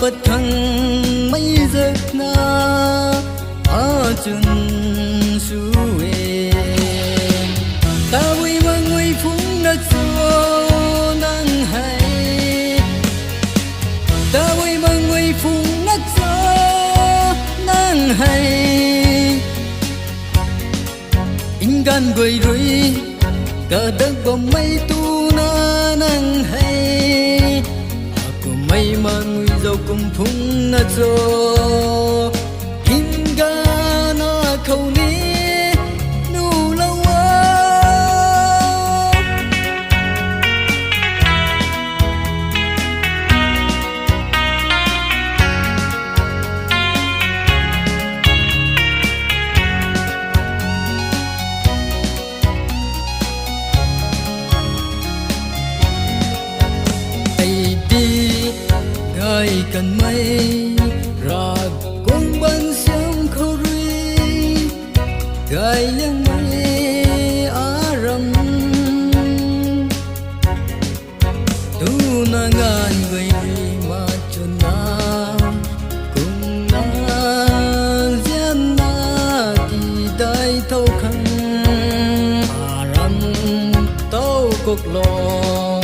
bật thăng mấy giấc na chân suy ta vui mà người phúng đã cho nắng hay ta vui mà người phúng đã cho nắng hay in gan quay rồi cả đất bom mây tu na nắng hay aku may mà người giàu cùng phúng đã cho in gan na khâu ní nu lâu ai cần mây ra cũng bắn sớm khâu ri gai lưng mây á rầm tu na ngàn người mà cho na cùng na gian na thì đại thâu khăn mà rầm tâu cuộc lòng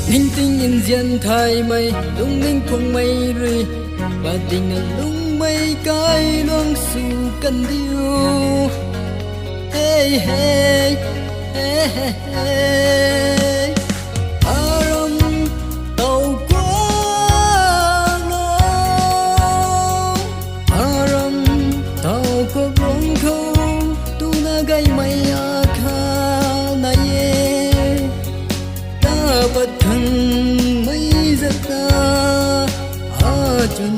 ninh tinh nhìn diện thay mây lung ninh phong mây rơi và tình là lung mây cái loang su cần điêu hey hey hey hey hey aram tàu quá lo aram tàu có rong khâu tu na gai mây akha na ye ta bật thăng mấy giấc ta chân